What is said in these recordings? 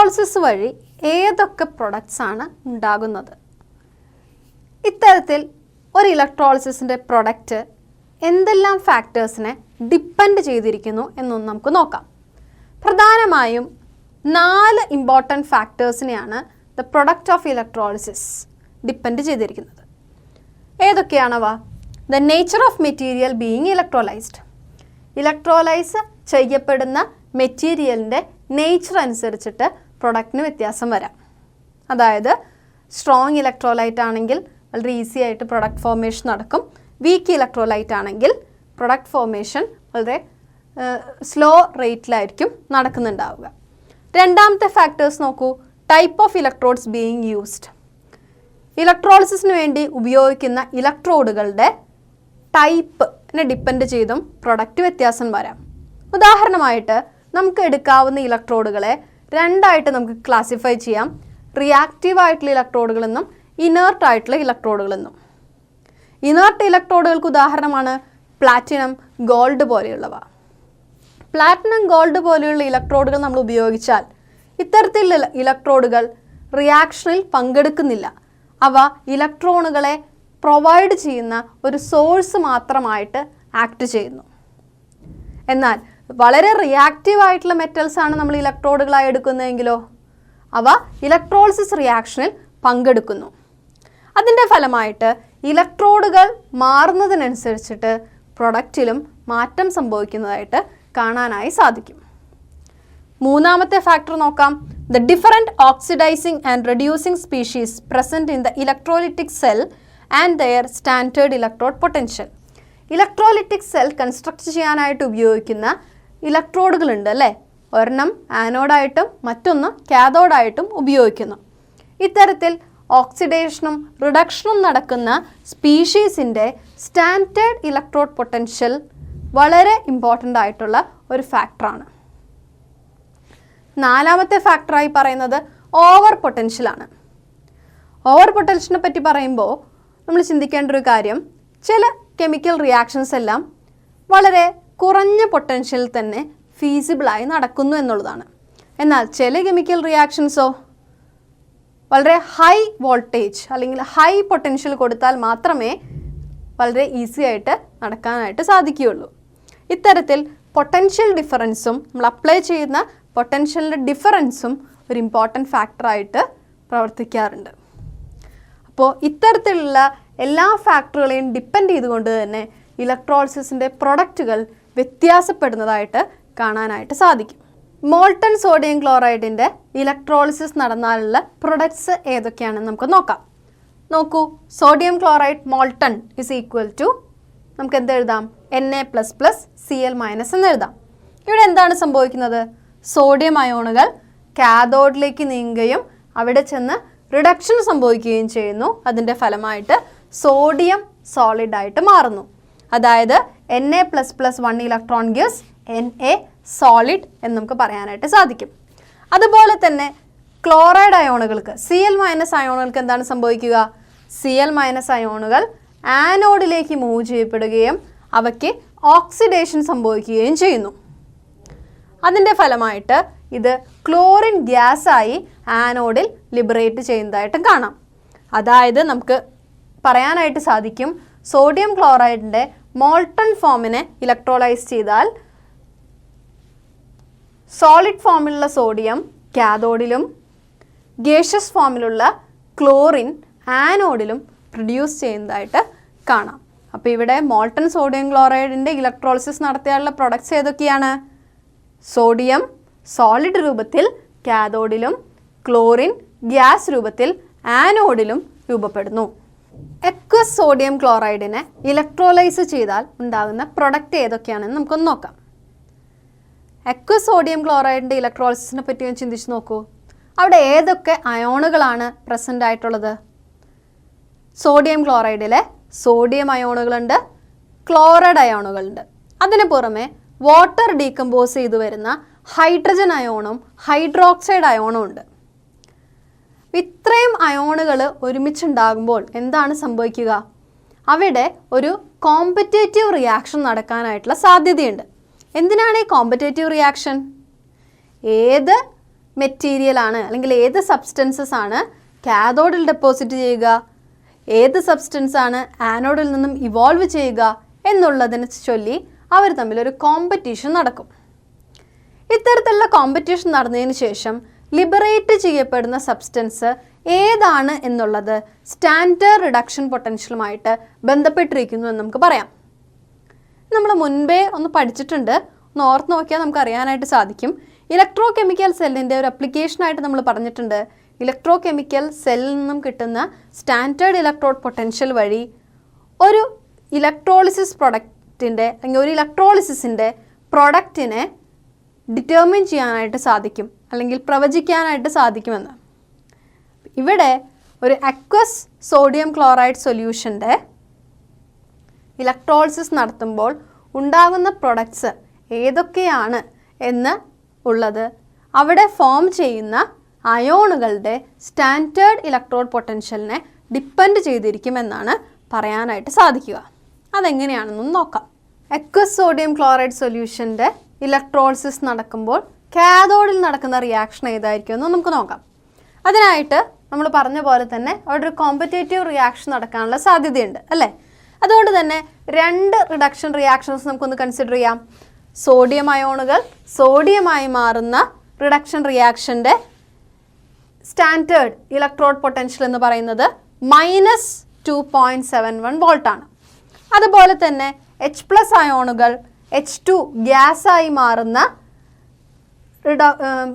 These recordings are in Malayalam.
ഇലക്ട്രോളിസിസ് വഴി ഏതൊക്കെ പ്രൊഡക്ട്സ് ആണ് ഉണ്ടാകുന്നത്? ഇത്തരത്തിൽ ഒരു ഇലക്ട്രോളിസിസിൻ്റെ പ്രൊഡക്റ്റ് എന്തെല്ലാം ഫാക്ടേഴ്സിനെ ഡിപ്പെൻഡ് ചെയ്തിരിക്കുന്നു എന്നൊന്ന് നമുക്ക് നോക്കാം. പ്രധാനമായും 4 ഇമ്പോർട്ടൻറ്റ് ഫാക്ടേഴ്സിനെയാണ് the product of electrolysis depend ചെയ്തിരിക്കുന്നത്. ഏതൊക്കെയാണവ? The nature of material being electrolysed. Electrolyse ചെയ്യപ്പെടുന്ന മെറ്റീരിയലിൻ്റെ നേച്ചർ അനുസരിച്ചിട്ട് പ്രൊഡക്റ്റിന് വ്യത്യാസം വരാം. അതായത് സ്ട്രോങ് ഇലക്ട്രോലൈറ്റ് ആണെങ്കിൽ വളരെ ഈസി ആയിട്ട് പ്രൊഡക്റ്റ് ഫോർമേഷൻ നടക്കും. വീക്ക് ഇലക്ട്രോലൈറ്റ് ആണെങ്കിൽ പ്രൊഡക്റ്റ് ഫോർമേഷൻ വളരെ സ്ലോ റേറ്റിലായിരിക്കും നടക്കുന്നുണ്ടാവുക. രണ്ടാമത്തെ ഫാക്ടേഴ്സ് നോക്കൂ. Type of electrodes being used. ഇലക്ട്രോളിസിസിന് വേണ്ടി ഉപയോഗിക്കുന്ന ഇലക്ട്രോഡുകളുടെ ടൈപ്പിനെ ഡിപ്പെൻഡ് ചെയ്തും പ്രൊഡക്റ്റ് വ്യത്യാസം വരാം. ഉദാഹരണമായിട്ട് നമുക്ക് എടുക്കാവുന്ന ഇലക്ട്രോഡുകളെ രണ്ടായിട്ട് നമുക്ക് ക്ലാസിഫൈ ചെയ്യാം. റിയാക്റ്റീവ് ആയിട്ടുള്ള ഇലക്ട്രോഡുകളെന്നും ഇനേർട്ട് ആയിട്ടുള്ള ഇലക്ട്രോഡുകളെന്നും. ഇനേർട്ട് ഇലക്ട്രോഡുകൾക്ക് ഉദാഹരണമാണ് പ്ലാറ്റിനം, ഗോൾഡ് പോലെയുള്ളവ. പ്ലാറ്റിനം, ഗോൾഡ് പോലെയുള്ള ഇലക്ട്രോഡുകൾ നമ്മൾ ഉപയോഗിച്ചാൽ ഇത്തരത്തിലുള്ള ഇലക്ട്രോഡുകൾ റിയാക്ഷനിൽ പങ്കെടുക്കുന്നില്ല. അവ ഇലക്ട്രോണുകളെ പ്രൊവൈഡ് ചെയ്യുന്ന ഒരു സോഴ്സ് മാത്രമായിട്ട് ആക്ട് ചെയ്യുന്നു. എന്നാൽ വളരെ റിയാക്റ്റീവ് ആയിട്ടുള്ള മെറ്റൽസ് ആണ് നമ്മൾ ഇലക്ട്രോഡുകളായി എടുക്കുന്നതെങ്കിലോ അവ ഇലക്ട്രോളിസിസ് റിയാക്ഷനിൽ പങ്കെടുക്കുന്നു. അതിൻ്റെ ഫലമായിട്ട് ഇലക്ട്രോഡുകൾ മാറുന്നതിനനുസരിച്ചിട്ട് പ്രൊഡക്റ്റിലും മാറ്റം സംഭവിക്കുന്നതായിട്ട് കാണാനായി സാധിക്കും. മൂന്നാമത്തെ ഫാക്ടർ നോക്കാം. The different oxidising and reducing species present in the electrolytic cell and their standard electrode potential. Electrolytic cell construct ചെയ്യാനായിട്ട് ഉപയോഗിക്കുന്ന ഇലക്ട്രോഡുകളുണ്ട് അല്ലേ? ഒരെണ്ണം ആനോഡായിട്ടും മറ്റൊന്ന് കാഥോഡായിട്ടും ഉപയോഗിക്കുന്നു. ഇത്തരത്തിൽ ഓക്സിഡേഷനും റിഡക്ഷനും നടക്കുന്ന സ്പീഷീസിൻ്റെ സ്റ്റാൻഡേർഡ് ഇലക്ട്രോഡ് പൊട്ടൻഷ്യൽ വളരെ ഇമ്പോർട്ടൻ്റ് ആയിട്ടുള്ള ഒരു ഫാക്ടറാണ്. നാലാമത്തെ ഫാക്ടറായി പറയുന്നത് ഓവർ പൊട്ടൻഷ്യലാണ്. ഓവർ പൊട്ടൻഷ്യലിനെ പറ്റി പറയുമ്പോൾ നമ്മൾ ചിന്തിക്കേണ്ട ഒരു കാര്യം, ചില കെമിക്കൽ റിയാക്ഷൻസ് എല്ലാം വളരെ കുറഞ്ഞ പൊട്ടൻഷ്യലിൽ തന്നെ ഫീസിബിളായി നടക്കുന്നു എന്നുള്ളതാണ്. എന്നാൽ ചില കെമിക്കൽ റിയാക്ഷൻസോ വളരെ ഹൈ വോൾട്ടേജ് അല്ലെങ്കിൽ ഹൈ പൊട്ടൻഷ്യൽ കൊടുത്താൽ മാത്രമേ വളരെ ഈസി ആയിട്ട് നടക്കാനായിട്ട് സാധിക്കുകയുള്ളൂ. ഇത്തരത്തിൽ പൊട്ടൻഷ്യൽ ഡിഫറൻസും നമ്മൾ അപ്ലൈ ചെയ്യുന്ന പൊട്ടൻഷ്യലിൻ്റെ ഡിഫറൻസും ഒരു ഇമ്പോർട്ടൻറ്റ് ഫാക്ടറായിട്ട് പ്രവർത്തിക്കാറുണ്ട്. അപ്പോൾ ഇത്തരത്തിലുള്ള എല്ലാ ഫാക്ടറുകളെയും ഡിപ്പെൻഡ് ചെയ്തുകൊണ്ട് തന്നെ ഇലക്ട്രോളിസിസിൻ്റെ പ്രൊഡക്റ്റുകൾ വ്യത്യാസപ്പെടുന്നതായിട്ട് കാണാനായിട്ട് സാധിക്കും. മോൾട്ടൺ സോഡിയം ക്ലോറൈഡിൻ്റെ ഇലക്ട്രോളിസിസ് നടന്നാലുള്ള പ്രൊഡക്ട്സ് ഏതൊക്കെയാണെന്ന് നമുക്ക് നോക്കാം. നോക്കൂ, sodium chloride molten is equal to നമുക്ക് എന്തെഴുതാം? Na++Cl- എന്ന് എഴുതാം. ഇവിടെ എന്താണ് സംഭവിക്കുന്നത്? സോഡിയം അയോണുകൾ കാഥോഡിലേക്ക് നീങ്ങുകയും അവിടെ ചെന്ന് റിഡക്ഷൻ സംഭവിക്കുകയും ചെയ്യുന്നു. അതിൻ്റെ ഫലമായിട്ട് സോഡിയം സോളിഡായിട്ട് മാറുന്നു. അതായത് Na++1 electron gives Na solid എന്ന് നമുക്ക് പറയാനായിട്ട് സാധിക്കും. അതുപോലെ തന്നെ ക്ലോറൈഡ് അയോണുകൾക്ക് Cl- അയോണുകൾക്ക് എന്താണ് സംഭവിക്കുക? Cl- അയോണുകൾ ആനോഡിലേക്ക് മൂവ് ചെയ്യപ്പെടുകയും അവയ്ക്ക് ഓക്സിഡേഷൻ സംഭവിക്കുകയും ചെയ്യുന്നു. അതിൻ്റെ ഫലമായിട്ട് ഇത് ക്ലോറിൻ ഗ്യാസായി ആനോഡിൽ ലിബറേറ്റ് ചെയ്യുന്നതായിട്ട് കാണാം. അതായത് നമുക്ക് പറയാനായിട്ട് സാധിക്കും, സോഡിയം ക്ലോറൈഡിൻ്റെ മോൾട്ടൺ ഫോമിനെ ഇലക്ട്രോലൈസ് ചെയ്താൽ സോളിഡ് ഫോമിലുള്ള സോഡിയം കാഥോഡിലും ഗേഷ്യസ് ഫോമിലുള്ള ക്ലോറിൻ ആനോഡിലും പ്രൊഡ്യൂസ് ചെയ്യുന്നതായിട്ട് കാണാം. അപ്പോൾ ഇവിടെ മോൾട്ടൺ സോഡിയം ക്ലോറൈഡിൻ്റെ ഇലക്ട്രോളിസിസ് നടത്തിയാലുള്ള പ്രൊഡക്ട്സ് ഏതൊക്കെയാണ്? സോഡിയം സോളിഡ് രൂപത്തിൽ കാഥോഡിലും ക്ലോറിൻ ഗ്യാസ് രൂപത്തിൽ ആനോഡിലും രൂപപ്പെടുന്നു. എക്വസ് സോഡിയം ക്ലോറൈഡിനെ ഇലക്ട്രോലൈസ് ചെയ്താൽ ഉണ്ടാകുന്ന പ്രൊഡക്റ്റ് ഏതൊക്കെയാണെന്ന് നമുക്കൊന്ന് നോക്കാം. എക്വസ് സോഡിയം ക്ലോറൈഡിൻ്റെ ഇലക്ട്രോളിസിസിനെ പറ്റി ഒന്ന് ചിന്തിച്ച് നോക്കൂ. അവിടെ ഏതൊക്കെ അയോണുകളാണ് പ്രസൻ്റ് ആയിട്ടുള്ളത്? സോഡിയം ക്ലോറൈഡിലെ സോഡിയം അയോണുകളുണ്ട്, ക്ലോറൈഡ് അയോണുകളുണ്ട്. അതിന് പുറമെ വാട്ടർ ഡീകമ്പോസ് ചെയ്തു വരുന്ന ഹൈഡ്രജൻ അയോണും ഹൈഡ്രോക്സൈഡ് അയോണും ഉണ്ട്. ഇത്രയും അയോണുകൾ ഒരുമിച്ചുണ്ടാകുമ്പോൾ എന്താണ് സംഭവിക്കുക? അവിടെ ഒരു കോമ്പറ്റേറ്റീവ് റിയാക്ഷൻ നടക്കാനായിട്ടുള്ള സാധ്യതയുണ്ട്. എന്തിനാണ് ഈ കോമ്പറ്റേറ്റീവ് റിയാക്ഷൻ? ഏത് മെറ്റീരിയൽ ആണ് അല്ലെങ്കിൽ ഏത് സബ്സ്റ്റൻസസ് ആണ് കാഥോഡിൽ ഡെപ്പോസിറ്റ് ചെയ്യുക, ഏത് സബ്സ്റ്റൻസ് ആണ് ആനോഡിൽ നിന്നും ഇവോൾവ് ചെയ്യുക എന്നുള്ളതിനെ ചൊല്ലി അവർ തമ്മിലൊരു കോമ്പറ്റീഷൻ നടക്കും. ഇത്തരത്തിലുള്ള കോമ്പറ്റീഷൻ നടന്നതിന് ശേഷം ലിബറേറ്റ് ചെയ്യപ്പെടുന്ന സബ്സ്റ്റൻസ് ഏതാണ് എന്നുള്ളത് സ്റ്റാൻഡേർഡ് റിഡക്ഷൻ പൊട്ടൻഷ്യലുമായിട്ട് ബന്ധപ്പെട്ടിരിക്കുന്നു എന്ന് നമുക്ക് പറയാം. നമ്മൾ മുൻപേ ഒന്ന് പഠിച്ചിട്ടുണ്ട്, ഒന്ന് ഓർത്ത് നോക്കിയാൽ നമുക്ക് അറിയാനായിട്ട് സാധിക്കും. ഇലക്ട്രോ കെമിക്കൽ സെല്ലിൻ്റെ ഒരു അപ്ലിക്കേഷനായിട്ട് നമ്മൾ പറഞ്ഞിട്ടുണ്ട്. ഇലക്ട്രോ കെമിക്കൽ സെല്ലിൽ നിന്നും കിട്ടുന്ന സ്റ്റാൻഡേർഡ് ഇലക്ട്രോഡ് പൊട്ടൻഷ്യൽ വഴി ഒരു ഇലക്ട്രോളിസിസ് പ്രൊഡക്റ്റിൻ്റെ അല്ലെങ്കിൽ ഒരു ഇലക്ട്രോളിസിസിൻ്റെ പ്രൊഡക്റ്റിനെ ഡിറ്റർമിൻ ചെയ്യാനായിട്ട് സാധിക്കും അല്ലെങ്കിൽ പ്രവചിക്കാനായിട്ട് സാധിക്കുമെന്ന്. ഇവിടെ ഒരു അക്വസ് സോഡിയം ക്ലോറൈഡ് സൊല്യൂഷൻ്റെ ഇലക്ട്രോളിസിസ് നടത്തുമ്പോൾ ഉണ്ടാകുന്ന പ്രൊഡക്ട്സ് ഏതൊക്കെയാണ് എന്ന് ഉള്ളത് അവിടെ ഫോം ചെയ്യുന്ന അയോണുകളുടെ സ്റ്റാൻഡേർഡ് ഇലക്ട്രോഡ് പൊട്ടൻഷ്യലിനെ ഡിപ്പെൻഡ് ചെയ്തിരിക്കുമെന്നാണ് പറയാനായിട്ട് സാധിക്കുക. അതെങ്ങനെയാണെന്നൊന്ന് നോക്കാം. അക്വസ് സോഡിയം ക്ലോറൈഡ് സൊല്യൂഷൻ്റെ ഇലക്ട്രോളിസിസ് നടക്കുമ്പോൾ കാഥോഡിൽ നടക്കുന്ന റിയാക്ഷൻ ഏതായിരിക്കും എന്ന് നമുക്ക് നോക്കാം. അതിനായിട്ട് നമ്മൾ പറഞ്ഞ പോലെ തന്നെ അവിടെ ഒരു കോമ്പറ്റേറ്റീവ് റിയാക്ഷൻ നടക്കാനുള്ള സാധ്യതയുണ്ട് അല്ലേ. അതുകൊണ്ട് തന്നെ 2 റിഡക്ഷൻ റിയാക്ഷൻസ് നമുക്കൊന്ന് കൺസിഡർ ചെയ്യാം. സോഡിയം അയോണുകൾ സോഡിയമായി മാറുന്ന റിഡക്ഷൻ റിയാക്ഷൻ്റെ സ്റ്റാൻഡേർഡ് ഇലക്ട്രോഡ് പൊട്ടൻഷ്യൽ എന്ന് പറയുന്നത് -2.71 വോൾട്ടാണ്. അതുപോലെ തന്നെ H+ അയോണുകൾ H2 ഗ്യാസായി മാറുന്ന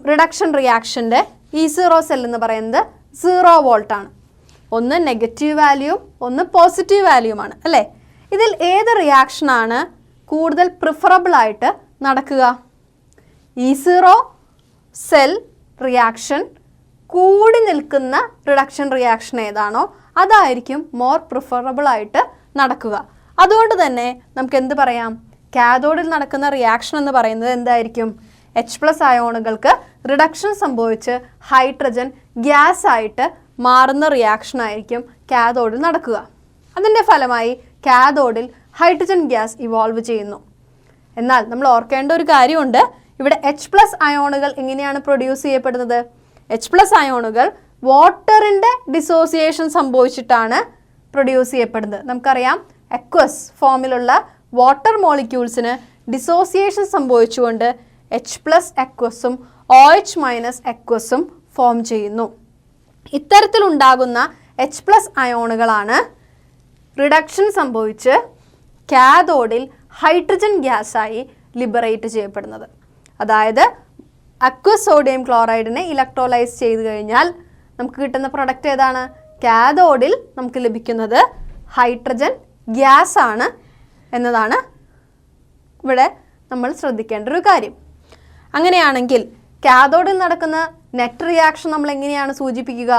റിഡക്ഷൻ റിയാക്ഷൻ്റെ E0 സെൽ എന്ന് പറയുന്നത് 0 വോൾട്ടാണ്. ഒന്ന് നെഗറ്റീവ് വാല്യൂവും ഒന്ന് പോസിറ്റീവ് വാല്യൂമാണ് അല്ലേ. ഇതിൽ ഏത് റിയാക്ഷനാണ് കൂടുതൽ പ്രിഫറബിൾ ആയിട്ട് നടക്കുക? E0 സെൽ റിയാക്ഷൻ കൂടി നിൽക്കുന്ന റിഡക്ഷൻ റിയാക്ഷൻ ഏതാണോ അതായിരിക്കും മോർ പ്രിഫറബിൾ ആയിട്ട് നടക്കുക. അതുകൊണ്ട് തന്നെ നമുക്ക് എന്ത് പറയാം, കാഥോഡിൽ നടക്കുന്ന റിയാക്ഷൻ എന്ന് പറയുന്നത് എന്തായിരിക്കും? H+ അയോണുകൾക്ക് റിഡക്ഷൻ സംഭവിച്ച് ഹൈഡ്രജൻ ഗ്യാസ് ആയിട്ട് മാറുന്ന റിയാക്ഷൻ ആയിരിക്കും കാഥോഡിൽ നടക്കുക. അതിൻ്റെ ഫലമായി കാഥോഡിൽ ഹൈഡ്രജൻ ഗ്യാസ് ഇവോൾവ് ചെയ്യുന്നു. എന്നാൽ നമ്മൾ ഓർക്കേണ്ട ഒരു കാര്യമുണ്ട്, ഇവിടെ H+ അയോണുകൾ എങ്ങനെയാണ് പ്രൊഡ്യൂസ് ചെയ്യപ്പെടുന്നത്? H+ അയോണുകൾ വാട്ടറിൻ്റെ ഡിസോസിയേഷൻ സംഭവിച്ചിട്ടാണ് പ്രൊഡ്യൂസ് ചെയ്യപ്പെടുന്നത്. നമുക്കറിയാം അക്വസ് ഫോമിലുള്ള വാട്ടർ മോളിക്യൂൾസിന് ഡിസോസിയേഷൻ സംഭവിച്ചുകൊണ്ട് H+ അക്വസും OH- അക്വസും ഫോം ചെയ്യുന്നു. ഇത്തരത്തിലുണ്ടാകുന്ന H+ അയോണുകളാണ് റിഡക്ഷൻ സംഭവിച്ച് കാഥോഡിൽ ഹൈഡ്രജൻ ഗ്യാസായി ലിബറേറ്റ് ചെയ്യപ്പെടുന്നത്. അതായത് അക്വസ് സോഡിയം ക്ലോറൈഡിനെ ഇലക്ട്രോലൈസ് ചെയ്ത് കഴിഞ്ഞാൽ നമുക്ക് കിട്ടുന്ന പ്രൊഡക്റ്റ് ഏതാണ്? കാഥോഡിൽ നമുക്ക് ലഭിക്കുന്നത് ഹൈഡ്രജൻ ഗ്യാസ് ആണ് എന്നതാണ് ഇവിടെ നമ്മൾ ശ്രദ്ധിക്കേണ്ട ഒരു കാര്യം. അങ്ങനെയാണെങ്കിൽ കാഥോഡിൽ നടക്കുന്ന നെറ്റ് റിയാക്ഷൻ നമ്മൾ എങ്ങനെയാണ് സൂചിപ്പിക്കുക?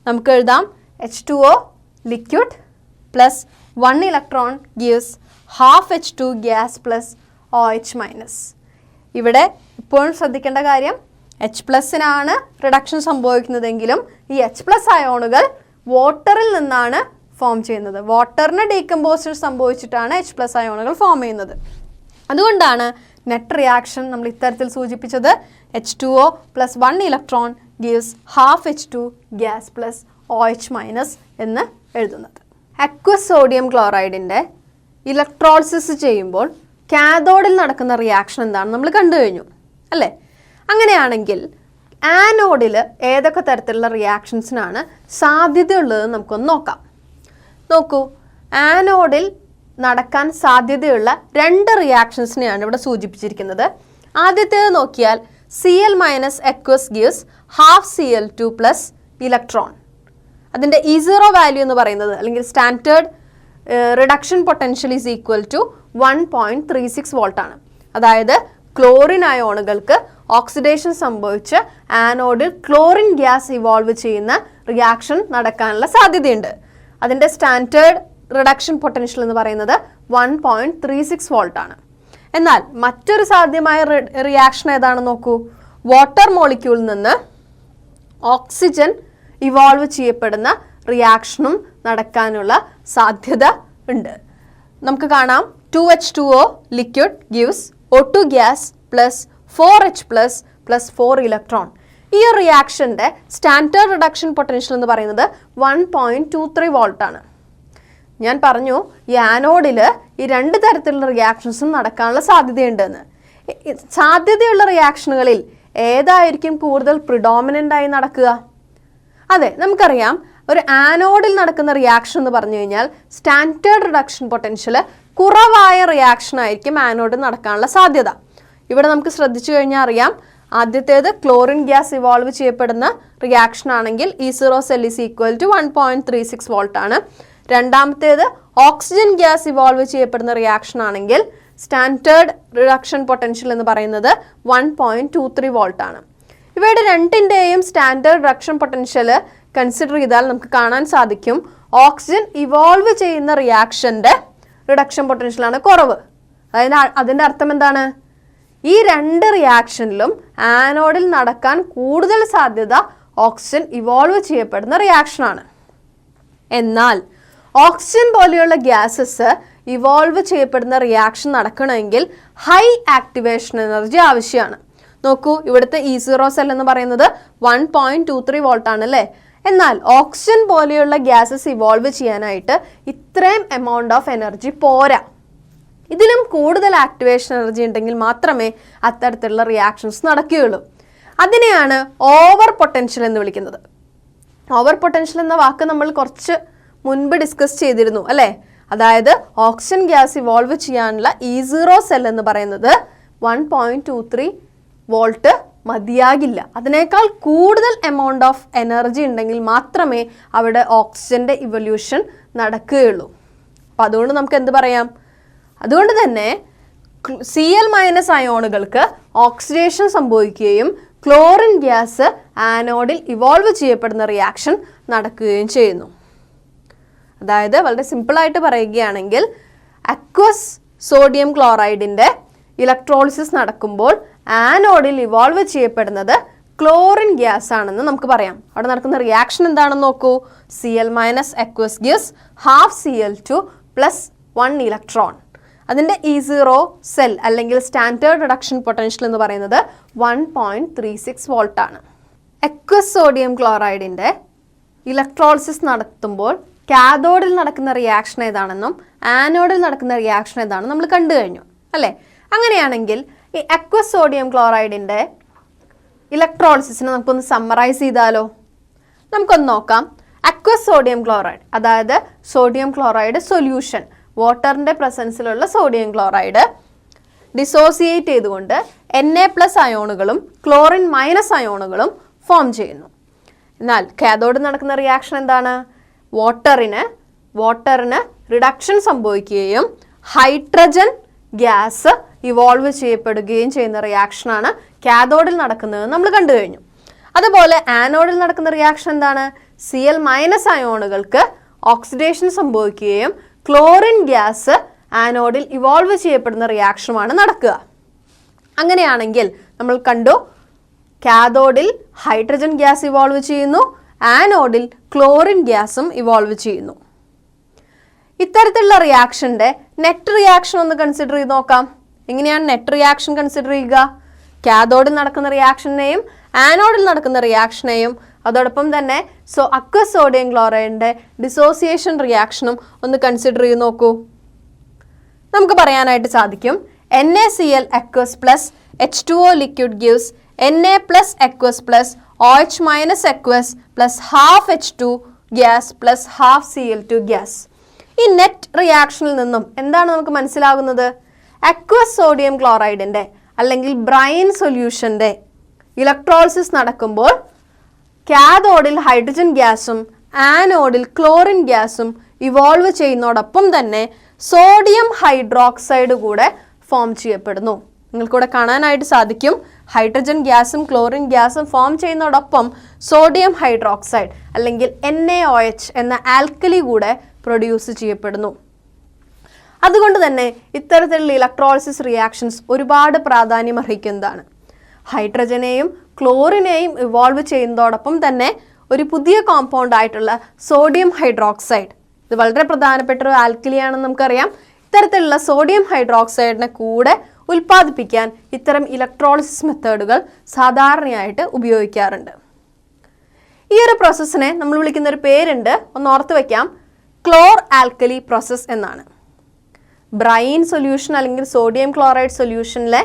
നമുക്ക് എഴുതാം H2O liquid plus 1 electron gives half H2 gas plus OH-. ഇവിടെ ഇപ്പോഴും ശ്രദ്ധിക്കേണ്ട കാര്യം H+-നാണ് റിഡക്ഷൻ സംഭവിക്കുന്നതെങ്കിലും ഈ H+ അയോണുകൾ വാട്ടറിൽ നിന്നാണ് ഫോം ചെയ്യുന്നത്. വാട്ടറിന് ഡീകമ്പോസിഷൻ സംഭവിച്ചിട്ടാണ് H+ അയോണുകൾ ഫോം ചെയ്യുന്നത്. അതുകൊണ്ടാണ് നെറ്റ് റിയാക്ഷൻ നമ്മൾ ഇത്തരത്തിൽ സൂചിപ്പിച്ചത് H2O plus 1 electron gives half H2 gas plus OH- എന്ന് എഴുതുന്നത്. അക്വസ് സോഡിയം ക്ലോറൈഡിൻ്റെ ഇലക്ട്രോളിസിസ് ചെയ്യുമ്പോൾ കാഥോഡിൽ നടക്കുന്ന റിയാക്ഷൻ എന്താണെന്ന് നമ്മൾ കണ്ടു കഴിഞ്ഞു അല്ലേ. അങ്ങനെയാണെങ്കിൽ ആനോഡിൽ ഏതൊക്കെ തരത്തിലുള്ള റിയാക്ഷൻസിനാണ് സാധ്യതയുള്ളതെന്ന് നമുക്കൊന്ന് നോക്കാം. നോക്കൂ, ആനോഡിൽ നടക്കാൻ സാധ്യതയുള്ള 2 റിയാക്ഷൻസിനെയാണ് ഇവിടെ സൂചിപ്പിച്ചിരിക്കുന്നത്. ആദ്യത്തേത് നോക്കിയാൽ Cl- aqueous gives half Cl2 plus electron. അതിൻ്റെ E0 വാല്യൂ എന്ന് പറയുന്നത് അല്ലെങ്കിൽ standard reduction potential is equal to 1.36 വോൾട്ടാണ്. അതായത് ക്ലോറിൻ അയോണുകൾക്ക് ഓക്സിഡേഷൻ സംഭവിച്ച് ആനോഡിൽ ക്ലോറിൻ ഗ്യാസ് ഇവോൾവ് ചെയ്യുന്ന റിയാക്ഷൻ നടക്കാനുള്ള സാധ്യതയുണ്ട്. അതിൻ്റെ സ്റ്റാൻഡേർഡ് റിഡക്ഷൻ പൊട്ടൻഷ്യൽ എന്ന് പറയുന്നത് 1.36 വോൾട്ടാണ്. എന്നാൽ മറ്റൊരു സാധ്യമായ റിയാക്ഷൻ ഏതാണെന്ന് നോക്കൂ. വാട്ടർ മോളിക്യൂളിൽ നിന്ന് ഓക്സിജൻ ഇവോൾവ് ചെയ്യപ്പെടുന്ന റിയാക്ഷനും നടക്കാനുള്ള സാധ്യത ഉണ്ട്. നമുക്ക് കാണാം 2H2O liquid gives O2 gas plus 4H+ plus 4 electron. ഈ റിയാക്ഷൻ്റെ സ്റ്റാൻഡേർഡ് റിഡക്ഷൻ പൊട്ടൻഷ്യൽ എന്ന് പറയുന്നത് 1.23 വോൾട്ട് ആണ്. ഞാൻ പറഞ്ഞു ഈ ആനോഡിൽ ഈ രണ്ട് തരത്തിലുള്ള റിയാക്ഷൻസും നടക്കാനുള്ള സാധ്യതയുണ്ടെന്ന്. സാധ്യതയുള്ള റിയാക്ഷനുകളിൽ ഏതായിരിക്കും കൂടുതൽ പ്രിഡോമിനൻ്റ് ആയി നടക്കുക? അതെ, നമുക്കറിയാം ഒരു ആനോഡിൽ നടക്കുന്ന റിയാക്ഷൻ എന്ന് പറഞ്ഞു കഴിഞ്ഞാൽ സ്റ്റാൻഡേർഡ് റിഡക്ഷൻ പൊട്ടൻഷ്യൽ കുറവായ റിയാക്ഷൻ ആയിരിക്കും ആനോഡിൽ നടക്കാനുള്ള സാധ്യത. ഇവിടെ നമുക്ക് ശ്രദ്ധിച്ചു കഴിഞ്ഞാൽ അറിയാം, ആദ്യത്തേത് ക്ലോറിൻ ഗ്യാസ് ഇവോൾവ് ചെയ്യപ്പെടുന്ന റിയാക്ഷൻ ആണെങ്കിൽ E0 is equal to 1.36 volt ആണ്. രണ്ടാമത്തേത് ഓക്സിജൻ ഗ്യാസ് ഇവോൾവ് ചെയ്യപ്പെടുന്ന റിയാക്ഷൻ ആണെങ്കിൽ സ്റ്റാൻഡേർഡ് റിഡക്ഷൻ പൊട്ടൻഷ്യൽ എന്ന് പറയുന്നത് 1.23 വോൾട്ട് ആണ്. ഇവയുടെ രണ്ടിൻ്റെയും സ്റ്റാൻഡേർഡ് റിഡക്ഷൻ പൊട്ടൻഷ്യൽ കൺസിഡർ ചെയ്താൽ നമുക്ക് കാണാൻ സാധിക്കും ഓക്സിജൻ ഇവോൾവ് ചെയ്യുന്ന റിയാക്ഷൻ്റെ റിഡക്ഷൻ പൊട്ടൻഷ്യലാണ് കുറവ്. അതിൻ്റെ അർത്ഥം എന്താണ്? ഈ രണ്ട് റിയാക്ഷനിലും ആനോഡിൽ നടക്കാൻ കൂടുതൽ സാധ്യത ഓക്സിജൻ ഇവോൾവ് ചെയ്യപ്പെടുന്ന റിയാക്ഷനാണ്. എന്നാൽ ഓക്സിജൻ പോലെയുള്ള ഗ്യാസസ് ഇവോൾവ് ചെയ്യപ്പെടുന്ന റിയാക്ഷൻ നടക്കണമെങ്കിൽ ഹൈ ആക്ടിവേഷൻ എനർജി ആവശ്യമാണ്. നോക്കൂ, ഇവിടുത്തെ E0 എന്ന് പറയുന്നത് 1.23 വോൾട്ട് ആണ് അല്ലേ? എന്നാൽ ഓക്സിജൻ പോലെയുള്ള ഗ്യാസസ് ഇവോൾവ് ചെയ്യാനായിട്ട് ഇത്രയും എമൗണ്ട് ഓഫ് എനർജി പോരാ. ഇതിലും കൂടുതൽ ആക്ടിവേഷൻ എനർജി ഉണ്ടെങ്കിൽ മാത്രമേ അത്തരത്തിലുള്ള റിയാക്ഷൻസ് നടക്കുകയുള്ളൂ. അതിനെയാണ് ഓവർ പൊട്ടൻഷ്യൽ എന്ന് വിളിക്കുന്നത്. ഓവർ പൊട്ടൻഷ്യൽ എന്ന വാക്ക് നമ്മൾ കുറച്ച് മുൻപ് ഡിസ്കസ് ചെയ്തിരുന്നു അല്ലേ? അതായത് ഓക്സിജൻ ഗ്യാസ് ഇവോൾവ് ചെയ്യാനുള്ള E0 എന്ന് പറയുന്നത് 1.23 വോൾട്ട് മതിയാകില്ല. അതിനേക്കാൾ കൂടുതൽ എമൗണ്ട് ഓഫ് എനർജി ഉണ്ടെങ്കിൽ മാത്രമേ അവിടെ ഓക്സിജൻ്റെ ഇവല്യൂഷൻ നടക്കുകയുള്ളൂ. അപ്പോൾ അതുകൊണ്ട് നമുക്ക് എന്ത് പറയാം? അതുകൊണ്ട് തന്നെ Cl- അയോണുകൾക്ക് ഓക്സിഡേഷൻ സംഭവിക്കുകയും ക്ലോറിൻ ഗ്യാസ് ആനോഡിൽ ഇവോൾവ് ചെയ്യപ്പെടുന്ന റിയാക്ഷൻ നടക്കുകയും ചെയ്യുന്നു. അതായത് വളരെ സിമ്പിളായിട്ട് പറയുകയാണെങ്കിൽ അക്വസ് സോഡിയം ക്ലോറൈഡിൻ്റെ ഇലക്ട്രോളിസിസ് നടക്കുമ്പോൾ ആനോഡിൽ ഇവോൾവ് ചെയ്യപ്പെടുന്നത് ക്ലോറിൻ ഗ്യാസ് ആണെന്ന് നമുക്ക് പറയാം. അവിടെ നടക്കുന്ന റിയാക്ഷൻ എന്താണെന്ന് നോക്കൂ. Cl- aqueous gives half Cl2 plus 1 electron. അതിൻ്റെ E0 അല്ലെങ്കിൽ സ്റ്റാൻഡേർഡ് റിഡക്ഷൻ പൊട്ടൻഷ്യൽ എന്ന് പറയുന്നത് 1.36 വോൾട്ട് ആണ്. അക്വസ് സോഡിയം ക്ലോറൈഡിൻ്റെ ഇലക്ട്രോളിസിസ് നടത്തുമ്പോൾ കാഥോഡിൽ നടക്കുന്ന റിയാക്ഷൻ ഏതാണെന്നും ആനോഡിൽ നടക്കുന്ന റിയാക്ഷൻ ഏതാണെന്നും നമ്മൾ കണ്ടു കഴിഞ്ഞു അല്ലേ? അങ്ങനെയാണെങ്കിൽ ഈ അക്വസ് സോഡിയം ക്ലോറൈഡിൻ്റെ ഇലക്ട്രോളിസിസിനെ നമുക്കൊന്ന് സമ്മറൈസ് ചെയ്താലോ? നമുക്കൊന്ന് നോക്കാം. അക്വസ് സോഡിയം ക്ലോറൈഡ്, അതായത് സോഡിയം ക്ലോറൈഡ് സൊല്യൂഷൻ, വാട്ടറിൻ്റെ പ്രസൻസിലുള്ള സോഡിയം ക്ലോറൈഡ് ഡിസോസിയേറ്റ് ചെയ്തുകൊണ്ട് Na+ അയോണുകളും ക്ലോറിൻ - അയോണുകളും ഫോം ചെയ്യുന്നു. എന്നാൽ കാഥോഡ് നടക്കുന്ന റിയാക്ഷൻ എന്താണ്? വാട്ടറിന് റിഡക്ഷൻ സംഭവിക്കുകയും ഹൈഡ്രജൻ ഗ്യാസ് ഇവോൾവ് ചെയ്യപ്പെടുകയും ചെയ്യുന്ന റിയാക്ഷനാണ് കാഥോഡിൽ നടക്കുന്നത് നമ്മൾ കണ്ടു കഴിഞ്ഞു. അതുപോലെ ആനോഡിൽ നടക്കുന്ന റിയാക്ഷൻ എന്താണ്? Cl- അയോണുകൾക്ക് ഓക്സിഡേഷൻ സംഭവിക്കുകയും ക്ലോറിൻ ഗ്യാസ് ആനോഡിൽ ഇവോൾവ് ചെയ്യപ്പെടുന്ന റിയാക്ഷനുമാണ് നടക്കുക. അങ്ങനെയാണെങ്കിൽ നമ്മൾ കണ്ടു കാഥോഡിൽ ഹൈഡ്രജൻ ഗ്യാസ് ഇവോൾവ് ചെയ്യുന്നു, ആനോഡിൽ ക്ലോറിൻ ഗ്യാസും ഇവോൾവ് ചെയ്യുന്നു. ഇത്തരത്തിലുള്ള റിയാക്ഷൻ്റെ നെറ്റ് റിയാക്ഷൻ ഒന്ന് കൺസിഡർ ചെയ്ത് നോക്കാം. എങ്ങനെയാണ് നെറ്റ് റിയാക്ഷൻ കൺസിഡർ ചെയ്യുക? കാഥോഡിൽ നടക്കുന്ന റിയാക്ഷനെയും ആനോഡിൽ നടക്കുന്ന റിയാക്ഷനെയും അതോടൊപ്പം തന്നെ അക്വസ് സോഡിയം ക്ലോറൈഡിൻ്റെ ഡിസോസിയേഷൻ റിയാക്ഷനും ഒന്ന് കൺസിഡർ ചെയ്ത് നോക്കൂ. നമുക്ക് പറയാനായിട്ട് സാധിക്കും NaCl aqueous plus H2O liquid gives Na+ aqueous plus OH- aqueous plus half H2 gas plus half Cl2 gas. ഈ നെറ്റ് റിയാക്ഷനിൽ നിന്നും എന്താണ് നമുക്ക് മനസ്സിലാകുന്നത്? അക്വസ് സോഡിയം ക്ലോറൈഡിൻ്റെ അല്ലെങ്കിൽ ബ്രൈൻ സൊല്യൂഷൻ്റെ ഇലക്ട്രോളിസിസ് നടക്കുമ്പോൾ കാഥോഡിൽ ഹൈഡ്രജൻ ഗ്യാസും ആനോഡിൽ ക്ലോറിൻ ഗ്യാസും ഇവോൾവ് ചെയ്യുന്നതോടൊപ്പം തന്നെ സോഡിയം ഹൈഡ്രോക്സൈഡ് കൂടെ ഫോം ചെയ്യപ്പെടുന്നു. നിങ്ങൾക്കിവിടെ കാണാനായിട്ട് സാധിക്കും ഹൈഡ്രജൻ ഗ്യാസും ക്ലോറിൻ ഗ്യാസും ഫോം ചെയ്യുന്നതോടൊപ്പം സോഡിയം ഹൈഡ്രോക്സൈഡ് അല്ലെങ്കിൽ NaOH എന്ന ആൽക്കലി കൂടെ പ്രൊഡ്യൂസ് ചെയ്യപ്പെടുന്നു. അതുകൊണ്ട് തന്നെ ഇത്തരത്തിലുള്ള ഇലക്ട്രോളിസിസ് റിയാക്ഷൻസ് ഒരുപാട് പ്രാധാന്യം അർഹിക്കുന്നതാണ്. ഹൈഡ്രജനെയും ക്ലോറിനെയും ഇവോൾവ് ചെയ്യുന്നതോടൊപ്പം തന്നെ ഒരു പുതിയ കോമ്പൗണ്ട് ആയിട്ടുള്ള സോഡിയം ഹൈഡ്രോക്സൈഡ്, ഇത് വളരെ പ്രധാനപ്പെട്ട ഒരു ആൽക്കലിയാണെന്ന് നമുക്കറിയാം. ഇത്തരത്തിലുള്ള സോഡിയം ഹൈഡ്രോക്സൈഡിനെ കൂടെ ഉൽപ്പാദിപ്പിക്കാൻ ഇത്തരം ഇലക്ട്രോളിസിസ് മെത്തേഡുകൾ സാധാരണയായിട്ട് ഉപയോഗിക്കാറുണ്ട്. ഈ ഒരു പ്രോസസ്സിനെ നമ്മൾ വിളിക്കുന്ന ഒരു പേരുണ്ട്, ഒന്ന് ഓർത്ത് വയ്ക്കാം, ക്ലോർ ആൽക്കലി പ്രോസസ്സ് എന്നാണ്. ബ്രൈൻ സൊല്യൂഷൻ അല്ലെങ്കിൽ സോഡിയം ക്ലോറൈഡ് സൊല്യൂഷനിലെ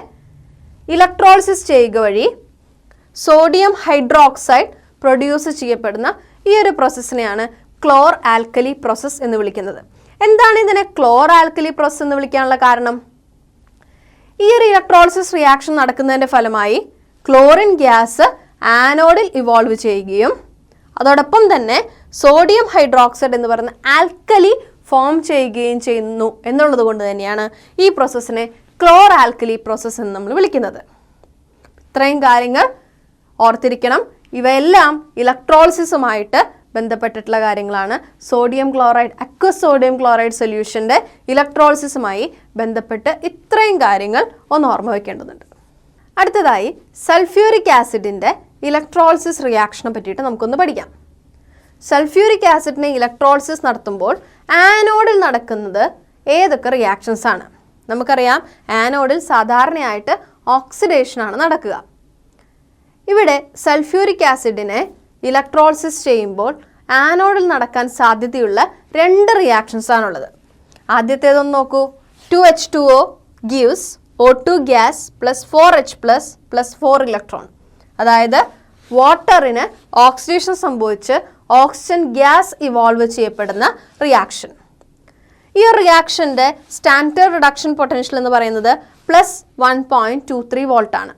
ഇലക്ട്രോളിസിസ് ചെയ്യുക വഴി സോഡിയം ഹൈഡ്രോക്സൈഡ് പ്രൊഡ്യൂസ് ചെയ്യപ്പെടുന്ന ഈ ഒരു പ്രോസസ്സിനെയാണ് ക്ലോർ ആൽക്കലി പ്രോസസ്സ് എന്ന് വിളിക്കുന്നത്. എന്താണ് ഇതിനെ ക്ലോർ ആൽക്കലി പ്രോസസ്സ് എന്ന് വിളിക്കാനുള്ള കാരണം? ഈ ഒരു ഇലക്ട്രോളിസിസ് റിയാക്ഷൻ നടക്കുന്നതിൻ്റെ ഫലമായി ക്ലോറിൻ ഗ്യാസ് ആനോഡിൽ ഇവോൾവ് ചെയ്യുകയും അതോടൊപ്പം തന്നെ സോഡിയം ഹൈഡ്രോക്സൈഡ് എന്ന് പറയുന്ന ആൽക്കലി ഫോം ചെയ്യുകയും ചെയ്യുന്നു എന്നുള്ളത് കൊണ്ട് തന്നെയാണ് ഈ പ്രോസസ്സിനെ ക്ലോർ ആൽക്കലി പ്രോസസ്സ് എന്ന് നമ്മൾ വിളിക്കുന്നത്. ഇത്രയും കാര്യങ്ങൾ ഓർത്തിരിക്കണം. ഇവയെല്ലാം ഇലക്ട്രോളിസിസുമായിട്ട് ബന്ധപ്പെട്ടിട്ടുള്ള കാര്യങ്ങളാണ്. Sodium chloride, aqueous sodium chloride സൊല്യൂഷൻ്റെ ഇലക്ട്രോളിസിസുമായി ബന്ധപ്പെട്ട് ഇത്രയും കാര്യങ്ങൾ ഒന്ന് ഓർമ്മ വയ്ക്കേണ്ടതുണ്ട്. അടുത്തതായി സൾഫ്യൂരിക് ആസിഡിൻ്റെ ഇലക്ട്രോളിസിസ് റിയാക്ഷനെ പറ്റിയിട്ട് നമുക്കൊന്ന് പഠിക്കാം. സൾഫ്യൂരിക് ആസിഡിനെ ഇലക്ട്രോളിസിസ് നടത്തുമ്പോൾ ആനോഡിൽ നടക്കുന്നത് ഏതൊക്കെ റിയാക്ഷൻസ് ആണ്? നമുക്കറിയാം, ആനോഡിൽ സാധാരണയായിട്ട് ഓക്സിഡേഷനാണ് നടക്കുക. ഇവിടെ സൾഫ്യൂരിക് ആസിഡിനെ ഇലക്ട്രോളിസിസ് ചെയ്യുമ്പോൾ ആനോഡിൽ നടക്കാൻ സാധ്യതയുള്ള 2 റിയാക്ഷൻസ് ആണുള്ളത്. ആദ്യത്തേതൊന്ന് നോക്കൂ. 2H2O gives O2 gas plus 4H plus 4 electron. അതായത് വാട്ടറിന് ഓക്സിഡേഷൻ സംഭവിച്ച് ഓക്സിജൻ ഗ്യാസ് ഇവോൾവ് ചെയ്യപ്പെടുന്ന റിയാക്ഷൻ. ഈ റിയാക്ഷൻ്റെ സ്റ്റാൻഡേർഡ് റിഡക്ഷൻ പൊട്ടൻഷ്യൽ എന്ന് പറയുന്നത് +1.23 വോൾട്ട് ആണ്.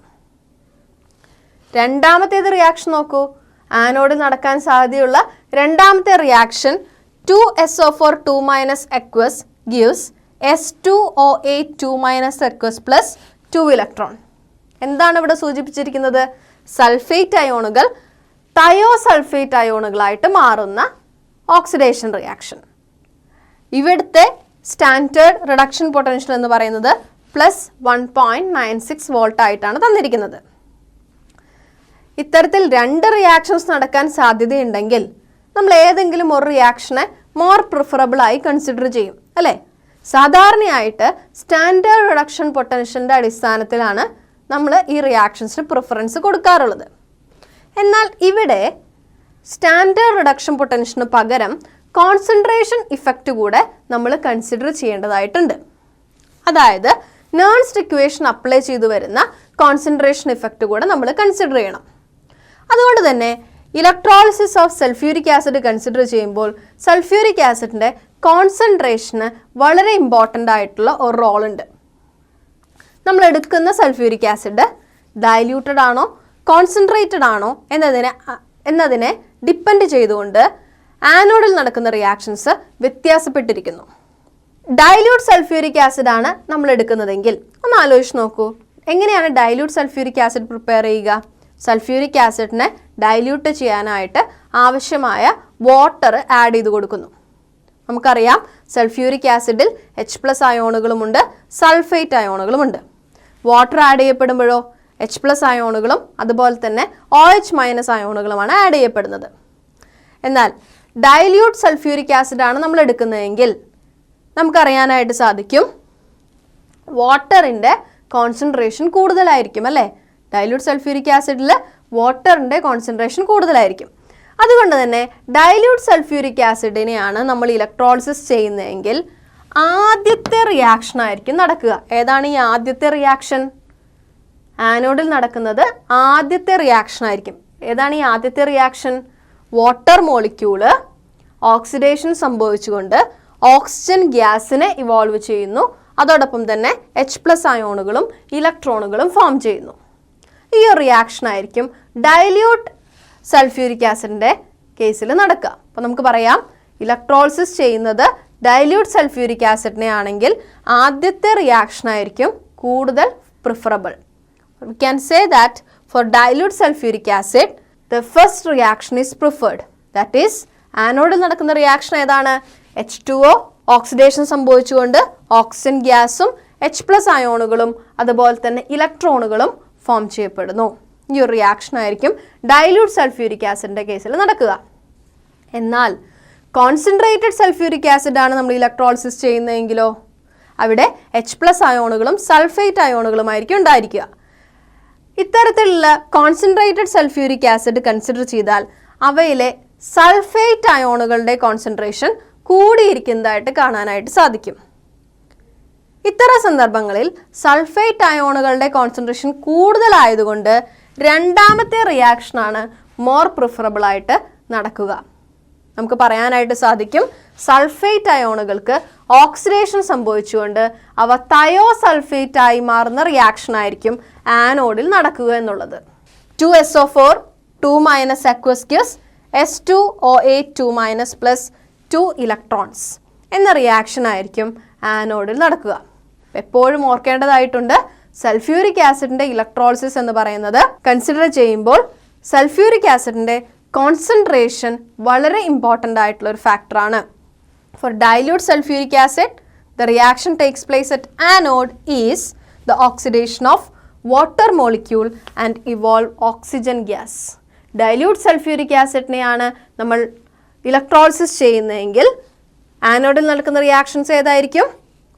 രണ്ടാമത്തേത് റിയാക്ഷൻ നോക്കൂ. ആനോഡിൽ നടക്കാൻ സാധ്യതയുള്ള രണ്ടാമത്തെ reaction 2SO4 aqueous gives S2OH 2 aqueous plus 2 electron. എന്താണ് ഇവിടെ സൂചിപ്പിച്ചിരിക്കുന്നത്? സൾഫേറ്റ് അയോണുകൾ തയോസൾഫേറ്റ് അയോണുകളായിട്ട് മാറുന്ന ഓക്സിഡേഷൻ റിയാക്ഷൻ. ഇവിടുത്തെ സ്റ്റാൻഡേർഡ് റിഡക്ഷൻ പൊട്ടൻഷ്യൽ എന്ന് പറയുന്നത് +1.96 വോൾട്ട് ആയിട്ടാണ് തന്നിരിക്കുന്നത്. ഇത്തരത്തിൽ 2 റിയാക്ഷൻസ് നടക്കാൻ സാധ്യതയുണ്ടെങ്കിൽ നമ്മൾ ഏതെങ്കിലും ഒരു റിയാക്ഷനെ മോർ പ്രിഫറബിൾ ആയി കൺസിഡർ ചെയ്യും, അല്ലേ? സാധാരണയായിട്ട് സ്റ്റാൻഡേർഡ് റിഡക്ഷൻ പൊട്ടൻഷ്യലിൻ്റെ അടിസ്ഥാനത്തിലാണ് നമ്മൾ ഈ റിയാക്ഷൻസിന് പ്രിഫറൻസ് കൊടുക്കാറുള്ളത്. എന്നാൽ ഇവിടെ സ്റ്റാൻഡേർഡ് റിഡക്ഷൻ പൊട്ടൻഷ്യലിന് പകരം കോൺസെൻട്രേഷൻ ഇഫക്റ്റ് കൂടെ നമ്മൾ കൺസിഡർ ചെയ്യേണ്ടതായിട്ടുണ്ട്. അതായത് നേൺസ്റ്റ് ഇക്വേഷൻ അപ്ലൈ ചെയ്തു വരുന്ന കോൺസെൻട്രേഷൻ ഇഫക്റ്റ് കൂടെ നമ്മൾ കൺസിഡർ ചെയ്യണം. അതുകൊണ്ട് തന്നെ electrolysis of sulphuric acid consider ചെയ്യുമ്പോൾ സൾഫ്യൂരിക് ആസിഡിൻ്റെ കോൺസെൻട്രേഷന് വളരെ ഇമ്പോർട്ടൻ്റ് ആയിട്ടുള്ള ഒരു റോളുണ്ട്. നമ്മൾ എടുക്കുന്ന സൾഫ്യൂരിക് ആസിഡ് ഡൈല്യൂട്ടഡ് ആണോ കോൺസെൻട്രേറ്റഡ് ആണോ എന്നതിനെ ഡിപ്പെൻഡ് ചെയ്തുകൊണ്ട് ആനോഡിൽ നടക്കുന്ന റിയാക്ഷൻസ് വ്യത്യാസപ്പെട്ടിരിക്കുന്നു. ഡൈല്യൂട്ട് സൾഫ്യൂരിക് ആസിഡ് ആണ് നമ്മൾ എടുക്കുന്നതെങ്കിൽ ഒന്ന് ആലോചിച്ച് നോക്കൂ, എങ്ങനെയാണ് ഡൈല്യൂട്ട് സൾഫ്യൂരിക് ആസിഡ് പ്രിപ്പയർ ചെയ്യുക? സൾഫ്യൂരിക് ആസിഡിനെ ഡൈല്യൂട്ട് ചെയ്യാനായിട്ട് ആവശ്യമായ വാട്ടർ ആഡ് ചെയ്ത് കൊടുക്കുന്നു. നമുക്കറിയാം, സൾഫ്യൂരിക് ആസിഡിൽ H+ അയോണുകളുമുണ്ട്, സൾഫേറ്റ് അയോണുകളുമുണ്ട്. വാട്ടർ ആഡ് ചെയ്യപ്പെടുമ്പോഴോ H+ അയോണുകളും അതുപോലെ തന്നെ OH- അയോണുകളുമാണ് ആഡ് ചെയ്യപ്പെടുന്നത്. എന്നാൽ ഡൈല്യൂട്ട് സൾഫ്യൂരിക് ആസിഡാണ് നമ്മൾ എടുക്കുന്നതെങ്കിൽ നമുക്കറിയാനായിട്ട് സാധിക്കും വാട്ടറിൻ്റെ കോൺസെൻട്രേഷൻ കൂടുതലായിരിക്കും, അല്ലേ? ഡൈല്യൂട്ട് സൾഫ്യൂരിക് ആസിഡിൽ വാട്ടറിൻ്റെ കോൺസെൻട്രേഷൻ കൂടുതലായിരിക്കും. അതുകൊണ്ട് തന്നെ ഡൈല്യൂട്ട് സൾഫ്യൂരിക് ആസിഡിനെയാണ് നമ്മൾ ഇലക്ട്രോളിസിസ് ചെയ്യുന്നതെങ്കിൽ ആദ്യത്തെ റിയാക്ഷൻ ആയിരിക്കും നടക്കുക. ഏതാണ് ഈ ആദ്യത്തെ റിയാക്ഷൻ? ആനോഡിൽ നടക്കുന്നത് ആദ്യത്തെ റിയാക്ഷൻ ആയിരിക്കും. ഏതാണ് ഈ ആദ്യത്തെ റിയാക്ഷൻ? വാട്ടർ മോളിക്യൂള് ഓക്സിഡേഷൻ സംഭവിച്ചുകൊണ്ട് ഓക്സിജൻ ഗ്യാസിനെ ഇവോൾവ് ചെയ്യുന്നു. അതോടൊപ്പം തന്നെ H+ അയോണുകളും ഇലക്ട്രോണുകളും ഫോം ചെയ്യുന്നു. ഈ ഒരു റിയാക്ഷൻ ആയിരിക്കും ഡൈല്യൂട്ട് സൾഫ്യൂരിക് ആസിഡിൻ്റെ കേസിൽ നടക്കുക. അപ്പോൾ നമുക്ക് പറയാം, ഇലക്ട്രോളിസിസ് ചെയ്യുന്നത് ഡൈല്യൂട്ട് സൾഫ്യൂരിക് ആസിഡിനെ ആണെങ്കിൽ ആദ്യത്തെ റിയാക്ഷൻ ആയിരിക്കും കൂടുതൽ preferable. We can say that for dilute sulfuric acid, the first reaction is preferred. That is, ആനോഡിൽ നടക്കുന്ന റിയാക്ഷൻ ഏതാണ്? H2O ഓക്സിഡേഷൻ സംഭവിച്ചുകൊണ്ട് ഓക്സിജൻ ഗ്യാസും H+ അയോണുകളും അതുപോലെ തന്നെ ഇലക്ട്രോണുകളും ഫോം ചെയ്യപ്പെടുന്നു. ഈ ഒരു റിയാക്ഷൻ ആയിരിക്കും ഡൈല്യൂട്ട് സൾഫ്യൂരിക് ആസിഡിൻ്റെ കേസിൽ നടക്കുക. എന്നാൽ കോൺസെൻട്രേറ്റഡ് സൾഫ്യൂരിക് ആസിഡ് ആണ് നമ്മൾ ഇലക്ട്രോളിസിസ് ചെയ്യുന്നതെങ്കിലോ അവിടെ H+ അയോണുകളും സൾഫേറ്റ് അയോണുകളുമായിരിക്കും ഉണ്ടായിരിക്കുക. ഇത്തരത്തിലുള്ള കോൺസെൻട്രേറ്റഡ് സൾഫ്യൂരിക് ആസിഡ് കൺസിഡർ ചെയ്താൽ അവയിലെ സൾഫേറ്റ് അയോണുകളുടെ കോൺസെൻട്രേഷൻ കൂടിയിരിക്കുന്നതായിട്ട് കാണാനായിട്ട് സാധിക്കും. ഇത്തരം സന്ദർഭങ്ങളിൽ സൾഫേറ്റ് അയോണുകളുടെ കോൺസെൻട്രേഷൻ കൂടുതലായതുകൊണ്ട് രണ്ടാമത്തെ റിയാക്ഷനാണ് മോർ പ്രിഫറബിൾ ആയിട്ട് നടക്കുക. നമുക്ക് പറയാനായിട്ട് സാധിക്കും സൾഫേറ്റ് അയോണുകൾക്ക് ഓക്സിഡേഷൻ സംഭവിച്ചുകൊണ്ട് അവ തയോസൾഫേറ്റ് ആയി മാറുന്ന റിയാക്ഷൻ ആയിരിക്കും ആനോഡിൽ നടക്കുക എന്നുള്ളത്. 2SO4 2- aqueous gas S2OH 2- plus 2 electrons എന്ന റിയാക്ഷൻ ആയിരിക്കും ആനോഡിൽ നടക്കുക. എപ്പോഴും ഓർക്കേണ്ടതായിട്ടുണ്ട് സൾഫ്യൂരിക് ആസിഡിന്റെ ഇലക്ട്രോളിസിസ് എന്ന് പറയുന്നത് കൺസിഡർ ചെയ്യുമ്പോൾ സൾഫ്യൂരിക് ആസിഡിന്റെ കോൺസെൻട്രേഷൻ വളരെ ഇമ്പോർട്ടൻ്റ് ആയിട്ടുള്ള ഒരു ഫാക്ടറാണ്. For dilute sulfuric acid, the reaction takes place at anode is the oxidation of water molecule and evolve oxygen gas. Dilute sulfuric acidനെയാണ് നമ്മൾ ഇലക്ട്രോളിസിസ് ചെയ്യുന്നതെങ്കിൽ ആനോഡിൽ നടക്കുന്ന റിയാക്ഷൻസ് ഏതായിരിക്കും?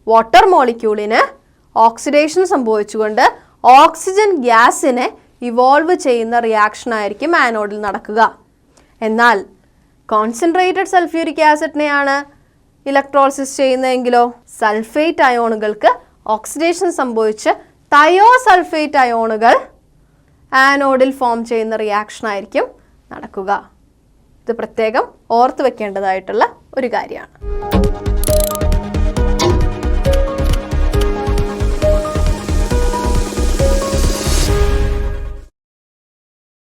വാട്ടർ മോളിക്യൂളിന് ഓക്സിഡേഷൻ സംഭവിച്ചുകൊണ്ട് ഓക്സിജൻ ഗ്യാസിനെ ഇവോൾവ് ചെയ്യുന്ന റിയാക്ഷൻ ആയിരിക്കും ആനോഡിൽ നടക്കുക. എന്നാൽ കോൺസെൻട്രേറ്റഡ് സൾഫ്യൂരിക് ആസിഡിനെയാണ് ഇലക്ട്രോളിസിസ് ചെയ്യുന്നതെങ്കിലോ സൾഫേറ്റ് അയോണുകൾക്ക് ഓക്സിഡേഷൻ സംഭവിച്ച് തയോസൾഫേറ്റ് അയോണുകൾ ആനോഡിൽ ഫോം ചെയ്യുന്ന റിയാക്ഷൻ ആയിരിക്കും നടക്കുക. ഇത് പ്രത്യേകം ഓർത്ത് വെക്കേണ്ടതായിട്ടുള്ള ഒരു കാര്യമാണ്.